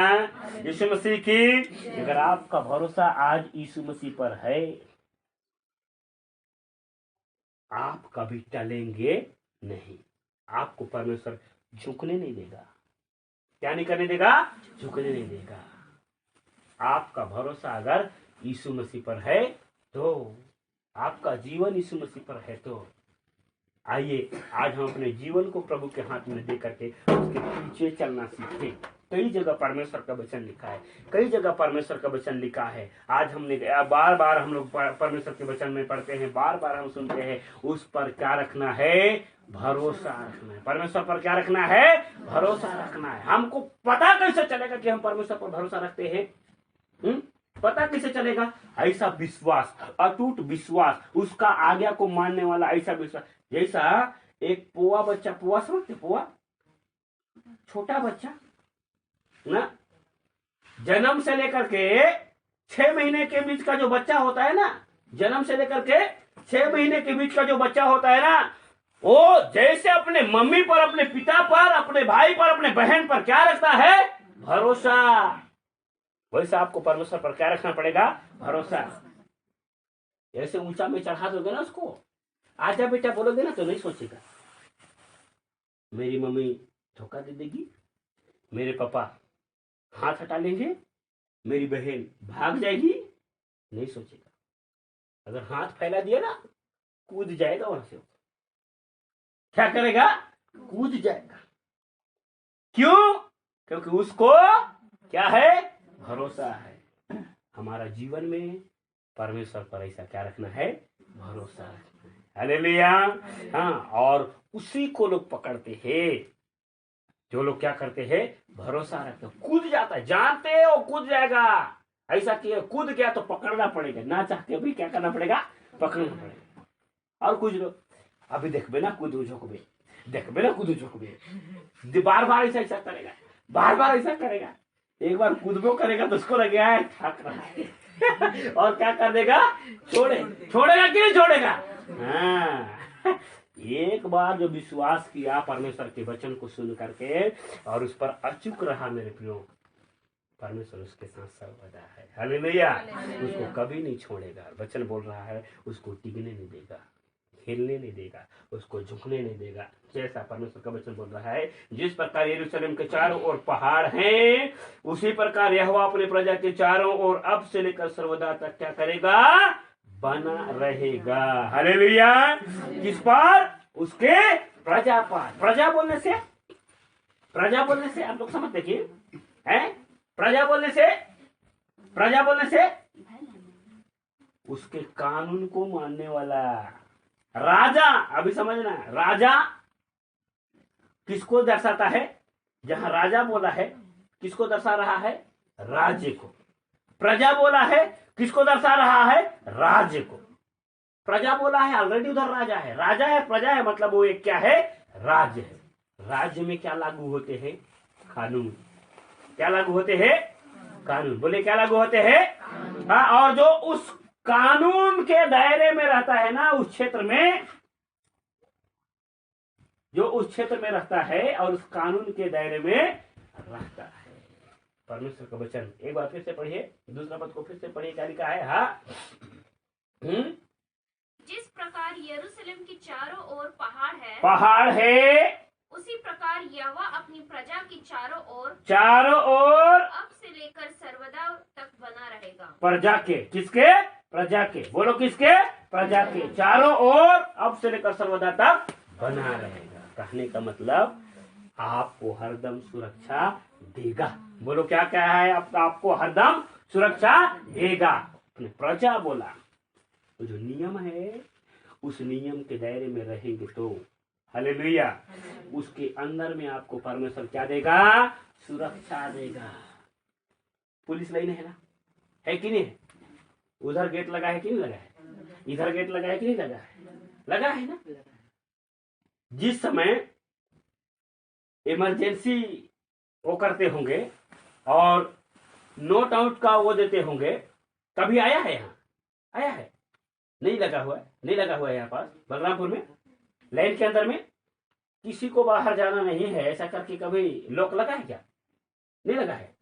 यीशु मसीह की। अगर आपका भरोसा आज यीशु मसीह पर है, आप कभी टलेंगे नहीं। आपको परमेश्वर झुकने नहीं देगा। क्या नहीं करने देगा, झुकने नहीं देगा। आपका भरोसा अगर यीशु मसीह पर है तो, आपका जीवन यीशु मसीह पर है तो आइए आज हम अपने जीवन को प्रभु के हाथ में दे करके उसके पीछे चलना सीखें। कई जगह परमेश्वर का वचन लिखा है, कई जगह परमेश्वर का वचन लिखा है। आज हमने बार बार हम लोग परमेश्वर के वचन में पढ़ते हैं, बार बार हम सुनते हैं, उस पर क्या रखना है, भरोसा रखना है। परमेश्वर पर क्या रखना है, भरोसा रखना है। हमको पता कैसे चलेगा कि हम परमेश्वर पर भरोसा रखते हैं? पता कैसे चलेगा? ऐसा विश्वास, अटूट विश्वास, उसका आज्ञा को मानने वाला ऐसा विश्वास। जैसा एक पोआ बच्चा, पोआ समझते, पोआ छोटा बच्चा ना, जन्म से लेकर के 6 महीने के बीच का जो बच्चा होता है ना, जन्म से लेकर के 6 महीने के बीच का जो बच्चा होता है ना, वो जैसे अपने मम्मी पर, अपने पिता पर, अपने भाई पर, अपने बहन पर क्या रखता है, भरोसा, वैसे आपको परमेश्वर पर क्या रखना पड़ेगा, भरोसा। ऐसे ऊंचा में चढ़ा दोगे ना उसको, आजा बेटा बोलोगे ना तो नहीं सोचेगा। मेरी मम्मी धोखा दे देगी, मेरे पापा हाथ हटा लेंगे, मेरी बहन भाग जाएगी, नहीं सोचेगा। अगर हाथ फैला दिया ना, कूद जाएगा वहां से। क्या करेगा, कूद जाएगा। क्यों? क्योंकि उसको क्या है, भरोसा है। हमारा जीवन में परमेश्वर पर ऐसा क्या रखना है, भरोसा रखना है। हालेलुया। हाँ, और उसी को लोग पकड़ते हैं जो लोग क्या करते हैं, भरोसा रखते, कूद जाता है, जानते हो कूद जाएगा। ऐसा किया, कूद गया तो पकड़ना पड़ेगा, ना चाहते भी क्या करना पड़ेगा, पकड़ना पड़ेगा। और कुछ लोग अभी देखबे ना कूद झोंकबे, देखबे ना कूद झोंकबे, बार बार ऐसा करेगा, बार बार ऐसा करेगा। एक बार कूदबो करेगा तो उसको लगेगा है थक रहा है और क्या कर देगा, छोड़ेगा कि नहीं छोड़ेगा। हाँ, एक बार जो विश्वास किया परमेश्वर के वचन को सुन करके और उस पर अचूक रहा मेरे प्रियो, परमेश्वर उसके साथ सर्वदा है। हालेलुया। उसको कभी नहीं छोड़ेगा। वचन बोल रहा है उसको टिकने नहीं देगा, हिलने नहीं देगा, उसको झुकने नहीं देगा। जैसा परमेश्वर का वचन बोल रहा है, जिस प्रकार यरूशलेम के चारों ओर पहाड़ हैं, उसी प्रकार यहोवा अपने प्रजा के चारों ओर अब से लेकर सर्वदा तक क्या करेगा, बना रहेगा। हालेलुया। किस पर, उसके प्रजा पर। प्रजा बोलने से आप लोग समझ देखिए, है। प्रजा बोलने से उसके कानून को मानने वाला राजा। अभी समझना, राजा किसको दर्शाता है? जहां राजा बोला है किसको दर्शा रहा है? राज्य को। प्रजा बोला है किसको दर्शा रहा है? राज्य को। प्रजा बोला है, ऑलरेडी उधर राजा है, राजा है, प्रजा है, मतलब वो एक क्या है? राज्य है। राज्य में क्या लागू होते हैं? कानून। क्या लागू होते हैं? कानून। बोले क्या लागू होते हैं? हाँ, और जो उस कानून के दायरे में रहता है ना, उस क्षेत्र में, जो उस क्षेत्र में रहता है और उस कानून के दायरे में रहता है। परमेश्वर का वचन एक बार फिर से पढ़िए, दूसरा पद को फिर से पढ़िए, क्या लिखा है? हाँ, जिस प्रकार यरूशलेम के चारों ओर पहाड़ है, उसी प्रकार यहोवा अपनी प्रजा की चारों ओर अब से लेकर सर्वदा तक बना रहेगा। प्रजा के, किसके? प्रजा के। बोलो किसके? प्रजा के। चारों ओर अब से लेकर सर्वदा तक बना रहेगा। कहने का मतलब आपको हरदम सुरक्षा देगा। बोलो क्या क्या है? आपको हरदम सुरक्षा देगा। अपने प्रजा बोला, तो जो नियम है उस नियम के दायरे में रहेंगे तो हालेलुया, उसके अंदर में आपको परमेश्वर क्या देगा? सुरक्षा देगा। पुलिस लाइन है ना, है कि नहीं? उधर गेट लगा है कि नहीं लगा है? इधर गेट लगा है कि नहीं लगा है? लगा है ना। जिस समय इमरजेंसी वो करते होंगे और नोट आउट का वो देते होंगे, कभी आया है? यहाँ आया है? नहीं लगा हुआ है, नहीं लगा हुआ है। यहाँ पास बलरामपुर में लाइन के अंदर में किसी को बाहर जाना नहीं है, ऐसा करके कभी लॉक लगा है क्या? नहीं लगा है।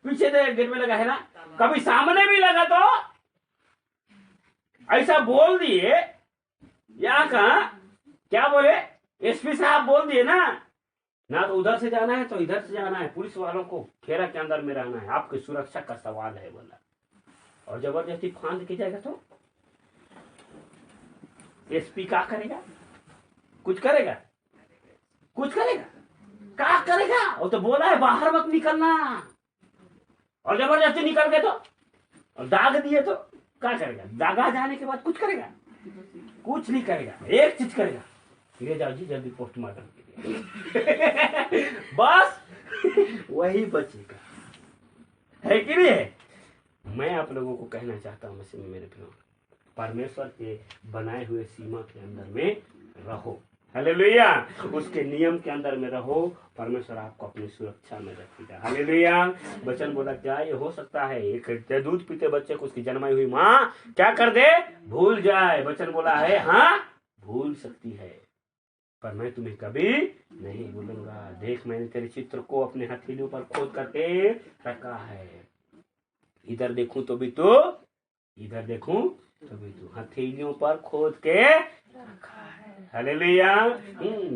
पीछे गेट में लगा है ना। कभी सामने भी लगा तो ऐसा बोल दिए, यहाँ का क्या बोले, एसपी साहब बोल दिए ना, ना तो उधर से जाना है तो इधर से जाना है, पुलिस वालों को घेरा के अंदर में रहना है, आपकी सुरक्षा का सवाल है बोला। और जबरदस्ती फांद के जाएगा तो एसपी क्या करेगा? कुछ करेगा? कुछ करेगा? क्या करेगा? वो तो बोला है बाहर मत निकलना, और जबरदस्ती निकल गए तो, और दाग दिए तो क्या करेगा? दागा जाने के बाद कुछ करेगा? कुछ नहीं करेगा। एक चीज करेगा, ले जाओ जी जल्दी पोस्टमार्टम के लिए बस वही बचेगा, है कि नहीं है? मैं आप लोगों को कहना चाहता हूं मसीह में मेरे प्रियो, परमेश्वर के बनाए हुए सीमा के अंदर में रहो। हालेलुया। उसके नियम के अंदर में रहो, परमेश्वर आपको अपनी सुरक्षा में रखेगा। हालेलुया। वचन बोला क्या ये हो सकता है एक दूध पीते बच्चे को उसकी जन्माई हुई माँ क्या कर दे? भूल जाए। वचन बोला है हाँ भूल सकती है, पर मैं तुम्हें कभी नहीं भूलूंगा। देख मैंने तेरे चित्र को अपने हथेलियों पर खोद करके रखा है। इधर देखूं तो भी तो, इधर देखूं तो भी तो, हथेलियों पर खोद के रखा है। हालेलुया।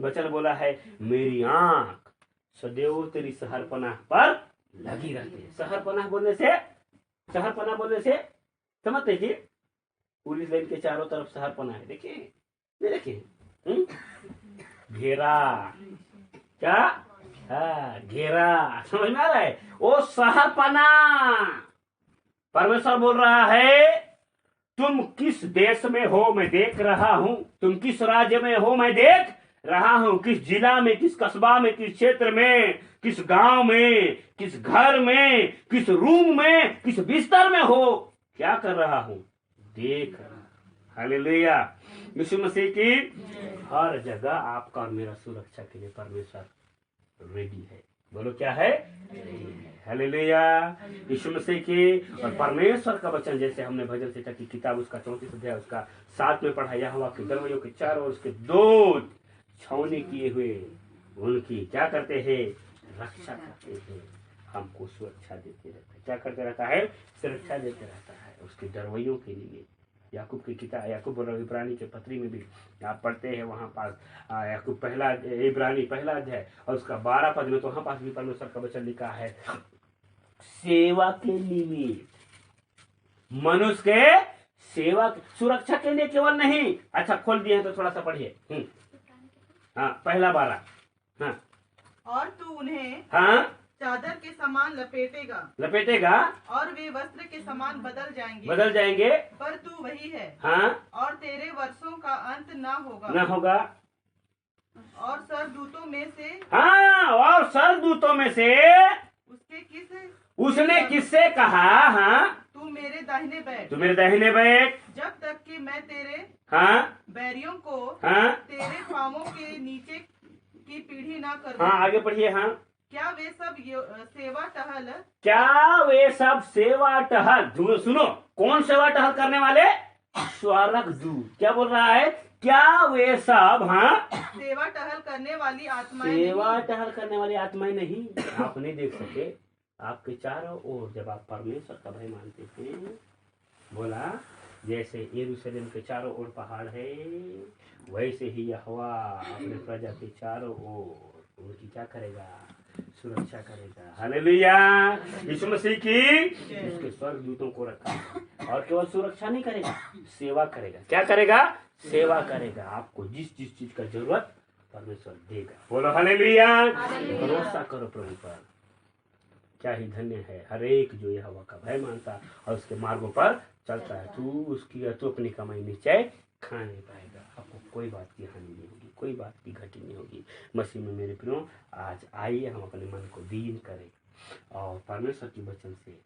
वचन बोला है मेरी आंख सदैव तेरी सहरपनाह पर लगी रहती है। सहरपनाह बोलने से समझते कि पुलिस लाइन के चारों तरफ सहरपनाह है। देखिए देखिए घेरा, क्या? हाँ घेरा, समझ में आ रहा है? वो सहरपनाह। परमेश्वर बोल रहा है तुम किस देश में हो मैं देख रहा हूं, तुम किस राज्य में हो मैं देख रहा हूं, किस जिला में, किस कस्बा में, किस क्षेत्र में, किस गांव में, किस घर में, किस रूम में, किस बिस्तर में हो, क्या कर रहा हूं? देख रहा। हालेलुया। यीशु मसीह की हर जगह आपका और मेरा सुरक्षा के लिए परमेश्वर रेडी है। बोलो क्या है? हालेलुया। यीशु मसीह की और परमेश्वर का वचन, जैसे हमने भजन संहिता की किताब उसका 34 अध्याय उसका 7 में पढ़ा, यहोवा के दरवाजों के चारों ओर उसके दूत छावनी किए हुए उनकी क्या करते हैं? रक्षा करते हैं, हमको सुरक्षा देते रहता है। क्या करते रहता है? सुरक्षा देते रहता है उसके दरवाजों के लिए। याकूब की किताब, याकूब और इब्रानी के पत्री में भी आप पढ़ते हैं, वहां पास याकूब पहला इब्रानी पहला अध्याय और उसका 12 पद में, तो वहां पास भी परमेश्वर का वचन लिखा है सेवा के निमित्त, मनुष्य के सेवा सुरक्षा के लिए केवल नहीं। अच्छा खोल दिए हैं तो थोड़ा सा पढ़िए। हाँ पहला 12। हाँ और तू उन्हें हाँ चादर के समान लपेटेगा और वे वस्त्र के समान बदल जाएंगे, पर तू वही है हाँ, और तेरे वर्षों का अंत न न होगा। और सरदूतों में से हाँ, और सरदूतों में से उसने किससे कहा, हाँ, तू मेरे दाहिने बैठ, जब तक कि मैं तेरे हाँ, बैरियों को हाँ, तेरे पांवों के नीचे की पीढ़ी ना कर हाँ, आगे पढ़िए। हाँ, क्या वे सब सेवा टहल, सुनो, कौन सेवा टहल करने वाले? स्वर्ग दूत। क्या बोल रहा है? क्या वे सब, हाँ, सेवा टहल करने वाली आत्माएं नहीं? आप नहीं देख सके। आपके चारों ओर जब आप परमेश्वर का भय मानते हैं, बोला जैसे यरूशलेम के चारों ओर पहाड़ है, वैसे ही यहोवा अपने प्रजा के चारों ओर उनकी क्या करेगा? सुरक्षा करेगा। हालेलुया। यीशु मसीह की उसके स्वर्गदूतों को रखा, और केवल सुरक्षा नहीं करेगा, सेवा करेगा। क्या करेगा? सेवा करेगा। आपको जिस जिस चीज का जरूरत परमेश्वर देगा। बोलो हालेलुया। भरोसा करो प्रभु पर। क्या ही धन्य है हर एक जो यहोवा का भय मानता और उसके मार्गों पर चलता है। तू अपनी कमाई निश्चय खा नहीं पाएगा। आपको कोई बात की हानि नहीं होगी, कोई बात की घटी नहीं होगी। मसीह में मेरे प्रियो, आज आइए हम अपने मन को दीन करें और परमेश्वर के वचन से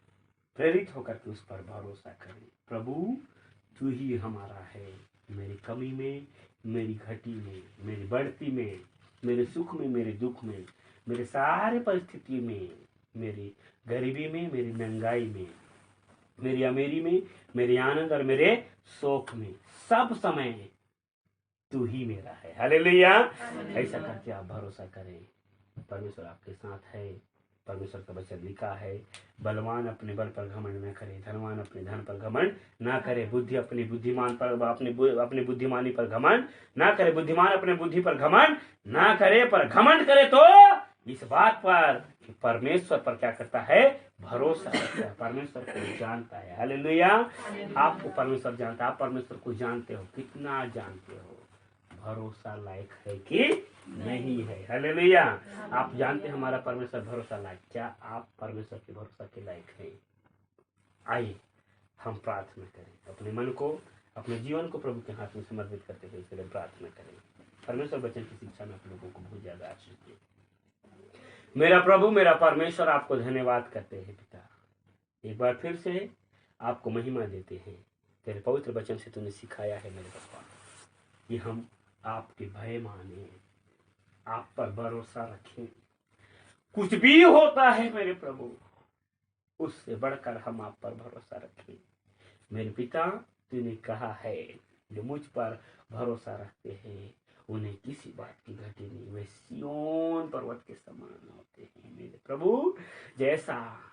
प्रेरित होकर के उस पर भरोसा करें। प्रभु, तू ही हमारा है। मेरी कमी में, मेरी घटी में, मेरी बढ़ती में, मेरे सुख में, मेरे दुख में, मेरे सारे परिस्थिति में, मेरी गरीबी में, मेरी महंगाई में, मेरी अमीरी में, मेरे आनंद और मेरे शोक में, सब समय तू ही मेरा है। हालेलुया। ऐसा करके आप भरोसा करें, परमेश्वर आपके साथ है। परमेश्वर का वचन लिखा है, बलवान अपने बल पर घमंड न करे, धनवान अपने धन पर घमंड ना करे, बुद्धि अपनी बुद्धिमान पर अपनी बुद्धिमानी पर घमंड ना करे, बुद्धिमान अपने बुद्धि पर घमंड ना करे, पर घमंड करे तो इस बात पर कि परमेश्वर पर क्या करता है? भरोसा करता है। परमेश्वर को जानता है। हालेलुया। आपको परमेश्वर जानता है। आप परमेश्वर को जानते हो, कितना जानते हो? भरोसा लायक है कि नहीं है? हालेलुया। आप जानते हैं हमारा परमेश्वर भरोसा लायक। क्या आप परमेश्वर के भरोसा के लायक हैं? आइए हम प्रार्थना करें। अपने मन को, अपने जीवन को प्रभु के हाथ में समर्पित करते हुए इसके लिए प्रार्थना करें। परमेश्वर वचन की शिक्षा में आप लोगों को बहुत ज्यादा आशीष दे। मेरा प्रभु, मेरा परमेश्वर, आपको धन्यवाद करते हैं पिता। एक बार फिर से आपको महिमा देते हैं। तेरे पवित्र वचन से तूने सिखाया है मेरे पापा कि हम आपके भय माने, आप पर भरोसा रखें। कुछ भी होता है मेरे प्रभु, उससे बढ़कर हम आप पर भरोसा रखें। मेरे पिता, तूने कहा है जो मुझ पर भरोसा रखते हैं उन्हें किसी बात की घटी नहीं, वे सिय्योन पर्वत के समान होते हैं। मेरे प्रभु, जैसा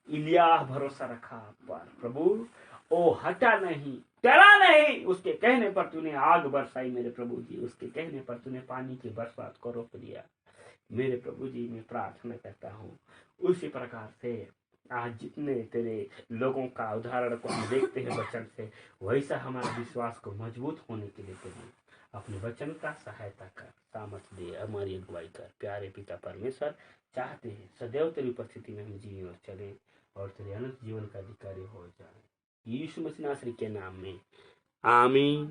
इलियाह भरोसा रखा आप पर प्रभु, ओ हटा नहीं, डरा नहीं। उसके कहने पर तूने आग बरसाई मेरे प्रभु जी, उसके कहने पर तूने पानी की बरसात को रोक दिया। मेरे प्रभु जी, मैं प्रार्थना करता हूँ उसी प्रकार से आज जितने तेरे लोगों का उदाहरण को हम देखते हैं वचन से, वैसा हमारे विश्वास को मजबूत होने के लिए तेरे अपने वचन का सहायता कर, सामर्थ दे, हमारी अगुवाई कर। प्यारे पिता परमेश्वर, चाहते हैं सदैव तेरी उपस्थिति में हम जिए और चले और तेरे अनंत जीवन का अधिकारी हो जाए। यीशु मसीह नासरी के नाम में आमीन।